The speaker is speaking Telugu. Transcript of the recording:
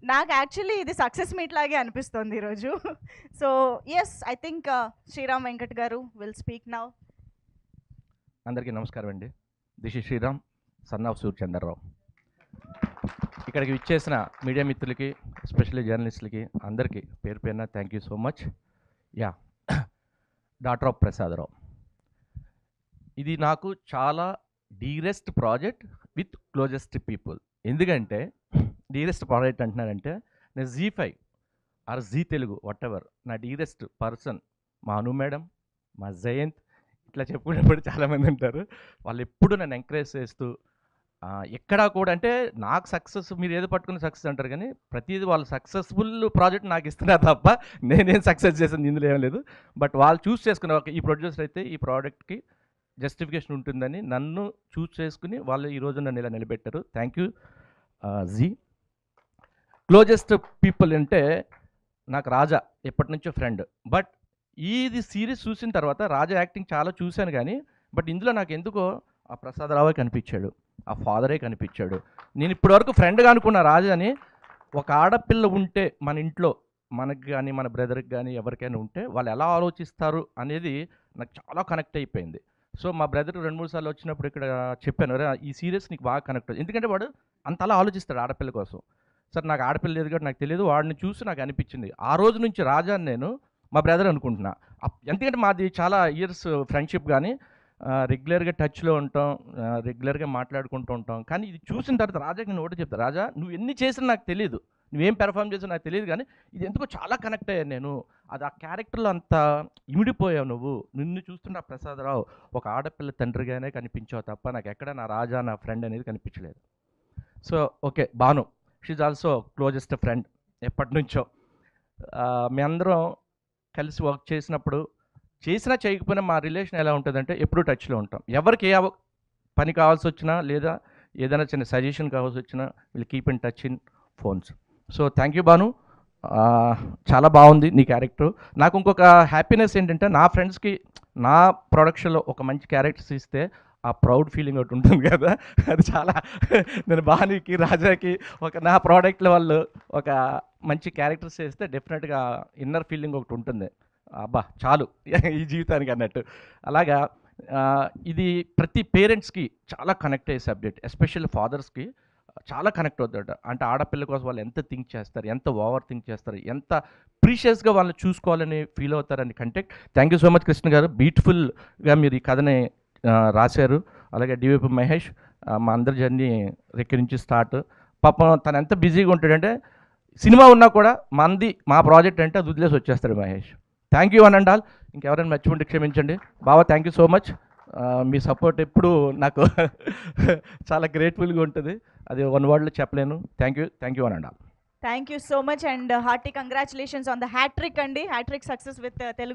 నాకు యాక్చువల్లీ ఇది సక్సెస్ మీట్ లాగే అనిపిస్తుంది ఈరోజు. So yes, I think Sriram Venkat garu will speak now. అందరికీ నమస్కారం అండి. This is Sriram, son of Suryachandrarao. ఇక్కడికి విచ్చేసిన మీడియా మిత్రులకి, ఎస్పెషల్లీ జర్నలిస్టులకి అందరికీ పేరు పేరున thank you so much. Yeah, daughter of Prasadarao. ఇది నాకు చాలా dearest project with closest people. ఎందుకంటే డీరెస్ట్ ప్రాజెక్ట్ అంటున్నానంటే నేను జీ5 ఆర్ జీ తెలుగు వాట్ ఎవర్ నా డీరెస్ట్ పర్సన్ మా అను మేడం, మా జయంత్, ఇట్లా చెప్పుకునేప్పుడు చాలామంది ఉంటారు. వాళ్ళు ఎప్పుడు నన్ను ఎంకరేజ్ చేస్తూ ఎక్కడా కూడా అంటే నాకు సక్సెస్ మీరు ఏదో పట్టుకుని సక్సెస్ అంటారు, కానీ ప్రతిదీ వాళ్ళు సక్సెస్ఫుల్ ప్రాజెక్ట్ నాకు ఇస్తున్నారు తప్ప నేనేం సక్సెస్ చేసింది ఇందులో ఏం లేదు. బట్ వాళ్ళు చూస్ చేసుకున్న ఈ ప్రొడ్యూసర్ అయితే ఈ ప్రోడక్ట్కి జస్టిఫికేషన్ ఉంటుందని నన్ను చూస్ చేసుకుని వాళ్ళు ఈరోజు నన్ను ఇలా నిలబెట్టారు. Thank you ji. Closest people అంటే నాకు రాజా ఎప్పటి నుంచో ఫ్రెండ్. బట్ ఇది సిరీస్ చూసిన తర్వాత రాజా యాక్టింగ్ చాలా చూశాను, కానీ బట్ ఇందులో నాకు ఎందుకో ఆ ప్రసాదరావే కనిపించాడు, ఆ ఫాదరే కనిపించాడు. నేను ఇప్పటివరకు ఫ్రెండ్గా అనుకున్న రాజాని, ఒక ఆడపిల్ల ఉంటే మన ఇంట్లో మనకి కానీ మన బ్రదర్కి కానీ ఎవరికైనా ఉంటే వాళ్ళు ఎలా ఆలోచిస్తారు అనేది నాకు చాలా కనెక్ట్ అయిపోయింది. సో మా బ్రదర్ 2-3 సార్లు వచ్చినప్పుడు ఇక్కడ చెప్పాను, రే ఈ సీరియస్ నీకు బాగా కనెక్ట్ అవుతుంది, ఎందుకంటే వాడు అంత అలా ఆలోచిస్తాడు ఆడపిల్ల కోసం. సార్ నాకు ఆడపిల్ల లేదు కాబట్టి నాకు తెలియదు, వాడిని చూసి నాకు అనిపించింది. ఆ రోజు నుంచి రాజాని నేను మా బ్రదర్ అనుకుంటున్నా. ఎందుకంటే మాది చాలా ఇయర్స్ ఫ్రెండ్షిప్, కానీ రెగ్యులర్గా టచ్లో ఉంటాం, రెగ్యులర్గా మాట్లాడుకుంటూ ఉంటాం. కానీ ఇది చూసిన తర్వాత రాజాకి నేను ఒకటి చెప్తాను, రాజా నువ్వు ఎన్ని చేసినా నాకు తెలియదు, నువ్వేం పెర్ఫామ్ చేసినా నాకు తెలియదు, కానీ ఇది ఎందుకో చాలా కనెక్ట్ అయ్యాను నేను. అది ఆ క్యారెక్టర్లో అంత ఇమిడిపోయావు నువ్వు. నిన్ను చూస్తున్న ప్రసాదరావు ఒక ఆడపిల్ల తండ్రిగానే కనిపించావు తప్ప నాకు ఎక్కడ నా రాజా నా ఫ్రెండ్ అనేది కనిపించలేదు. So okay, Banu she's also closest friend ఎప్పటి నుంచో. మీ అందరం కలిసి వర్క్ చేసినప్పుడు చేసినా చేయకపోయినా మా రిలేషన్ ఎలా ఉంటుందంటే ఎప్పుడూ టచ్లో ఉంటాం. ఎవరికి ఏ పని కావాల్సి వచ్చినా లేదా ఏదైనా చిన్న సజెషన్ కావాల్సి వచ్చినా will keep in touch in phones. So thank you Banu, చాలా బాగుంది నీ క్యారెక్టర్. నాకు ఇంకొక హ్యాపీనెస్ ఏంటంటే నా ఫ్రెండ్స్కి నా ప్రొడక్షన్లో ఒక మంచి క్యారెక్టర్స్ ఇస్తే ఆ ప్రౌడ్ ఫీలింగ్ ఒకటి ఉంటుంది కదా, అది చాలా నేను బానీకి రాజాకి ఒక నా ప్రోడక్ట్ల వాళ్ళు ఒక మంచి క్యారెక్టర్స్ చేస్తే డెఫినెట్గా ఇన్నర్ ఫీలింగ్ ఒకటి ఉంటుంది, అబ్బా చాలు ఈ జీవితానికి అన్నట్టు. అలాగా ఇది ప్రతి పేరెంట్స్కి చాలా కనెక్ట్ అయ్యే సబ్జెక్ట్, ఎస్పెషల్లీ ఫాదర్స్కి చాలా కనెక్ట్ అవుతాడు. అంటే ఆడపిల్ల కోసం వాళ్ళు ఎంత థింక్ చేస్తారు, ఎంత ఓవర్ థింక్ చేస్తారు, ఎంత ప్రీషియస్గా వాళ్ళని చూసుకోవాలని ఫీల్ అవుతారని contact. Thank you so much Krishna గారు, బ్యూటిఫుల్గా మీరు ఈ కథని రాశారు. అలాగే డివిపి మహేష్, మా అందరి జర్నీ రెక్కి నుంచి స్టార్ట్. పాపం తను ఎంత బిజీగా ఉంటాడంటే సినిమా ఉన్నా కూడా మా ప్రాజెక్ట్ అంటే అది వదిలేసి వచ్చేస్తాడు Mahesh. Thank you and all. ఇంకెవరైనా మర్చిపోండి క్షమించండి. బావా థ్యాంక్ యూ సో మచ్, మీ సపోర్ట్ ఎప్పుడు నాకు చాలా గ్రేట్ఫుల్గా ఉంటుంది, అది వన్ వర్డ్లో చెప్పలేను. Thank you and all. Thank you so much and hearty congratulations on the hattrick అండి, హ్యాట్రిక్ సక్సెస్ విత్ తెలుగు